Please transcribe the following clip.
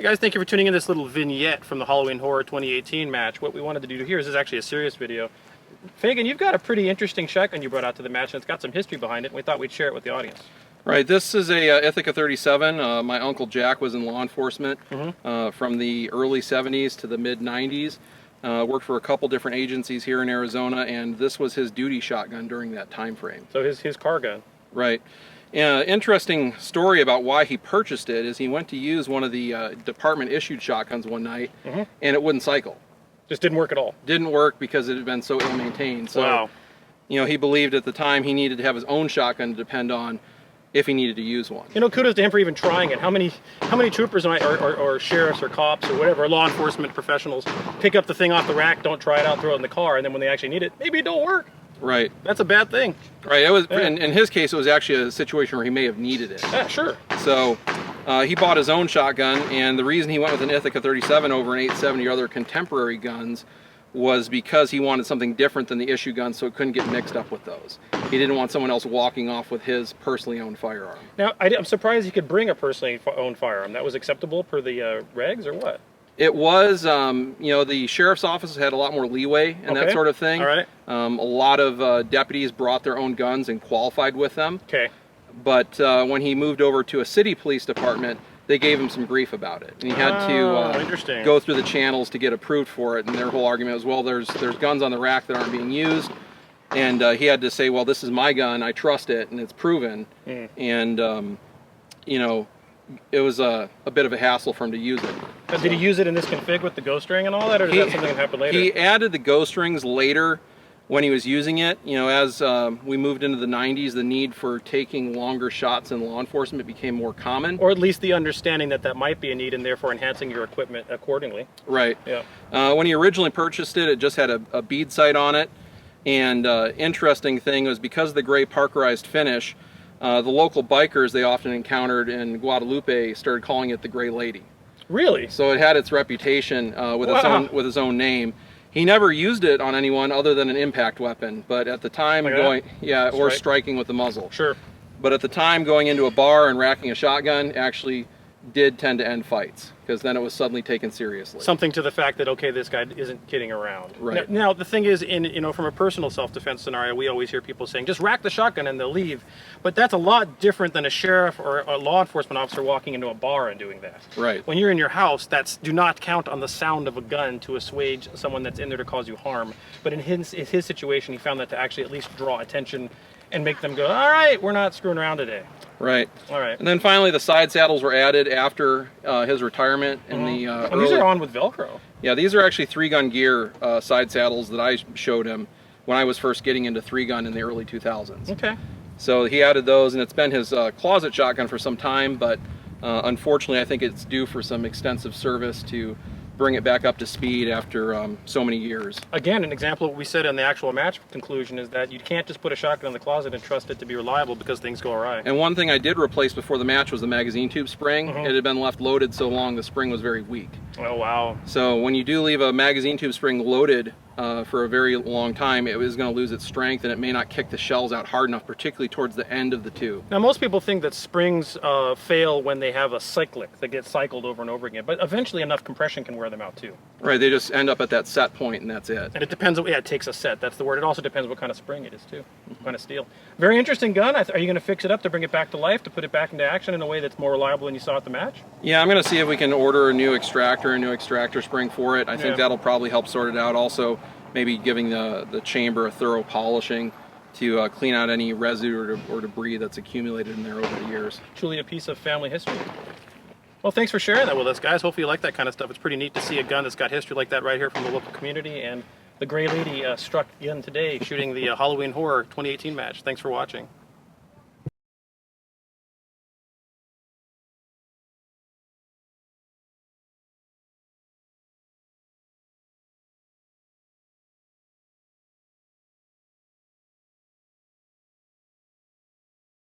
Hey guys, thank you for tuning in this little vignette from the Halloween Horror 2018 match. What we wanted to do here is actually a serious video. Fagan, you've got a pretty interesting shotgun you brought out to the match, and it's got some history behind it, and we thought we'd share it with the audience. Right, this is a Ithica 37. My uncle Jack was in law enforcement from the early 70s to the mid 90s. Worked for a couple different agencies here in Arizona, and this was his duty shotgun during that time frame. So his car gun. Right. Interesting story about why he purchased it is he went to use one of the department issued shotguns one night, and it wouldn't cycle. Just didn't work at all. Didn't work because it had been so ill maintained. So, wow. You know, he believed at the time he needed to have his own shotgun to depend on if he needed to use one. You know, kudos to him for even trying it. How many troopers or sheriffs or cops or whatever, law enforcement professionals, pick up the thing off the rack, don't try it out, throw it in the car, and then when they actually need it, maybe it don't work. Right. That's a bad thing. Right. It was in his case, it was actually a situation where he may have needed it. Yeah, sure. So he bought his own shotgun, and the reason he went with an Ithica 37 over an 870 or other contemporary guns was because he wanted something different than the issue gun, so it couldn't get mixed up with those. He didn't want someone else walking off with his personally owned firearm. Now, I'm surprised he could bring a personally owned firearm. That was acceptable per the regs, or what? It was, you know, the sheriff's office had a lot more leeway and that sort of thing. All right. A lot of deputies brought their own guns and qualified with them. Okay. But when he moved over to a city police department, they gave him some grief about it, and he had to go through the channels to get approved for it. And their whole argument was, well, there's guns on the rack that aren't being used, and he had to say, well, this is my gun, I trust it, and it's proven. And you know, it was a bit of a hassle for him to use it. Did he use it in this config with the ghost ring and all that, or is that something that happened later? He added the ghost rings later when he was using it. You know, as we moved into the 90s, the need for taking longer shots in law enforcement became more common. Or at least the understanding that that might be a need, and therefore enhancing your equipment accordingly. Right. Yeah. When he originally purchased it, it just had a bead sight on it. And interesting thing was, because of the gray parkerized finish, the local bikers they often encountered in Guadalupe started calling it the Gray Lady. Really? So it had its reputation with its own name. He never used it on anyone other than an impact weapon, but at the time or striking with the muzzle. Sure. But at the time, going into a bar and racking a shotgun actually did tend to end fights, because then it was suddenly taken seriously. Something to the fact that, okay, this guy isn't kidding around. Right. Now the thing is, from a personal self-defense scenario, we always hear people saying, just rack the shotgun and they'll leave. But that's a lot different than a sheriff or a law enforcement officer walking into a bar and doing that. Right. When you're in your house, do not count on the sound of a gun to assuage someone that's in there to cause you harm. But in his situation, he found that to actually at least draw attention and make them go, all right, we're not screwing around today. Right. All right. And then finally, the side saddles were added after his retirement in the and these are on with Velcro. Yeah, these are actually 3-gun gear side saddles that I showed him when I was first getting into 3-gun in the early 2000s. Okay. So he added those, and it's been his closet shotgun for some time, but unfortunately I think it's due for some extensive service to bring it back up to speed after so many years. Again, an example of what we said in the actual match conclusion is that you can't just put a shotgun in the closet and trust it to be reliable, because things go awry. And one thing I did replace before the match was the magazine tube spring. It had been left loaded so long the spring was very weak. Oh wow. So when you do leave a magazine tube spring loaded for a very long time, it is going to lose its strength, and it may not kick the shells out hard enough, particularly towards the end of the tube. Now most people think that springs fail when they have a cyclic that gets cycled over and over again, but eventually enough compression can wear them out too. Right, they just end up at that set point, and that's it. And it depends, it takes a set, that's the word. It also depends what kind of spring it is too, what kind of steel. Very interesting gun. Are you going to fix it up to bring it back to life, to put it back into action in a way that's more reliable than you saw at the match? Yeah, I'm going to see if we can order a new extractor spring for it. I think that'll probably help sort it out. Also, maybe giving the chamber a thorough polishing to clean out any residue or debris that's accumulated in there over the years. Truly a piece of family history. Well, thanks for sharing that with us, guys. Hopefully you like that kind of stuff. It's pretty neat to see a gun that's got history like that right here from the local community. And the Gray Lady struck again today, shooting the Halloween Horror 2018 match. Thanks for watching.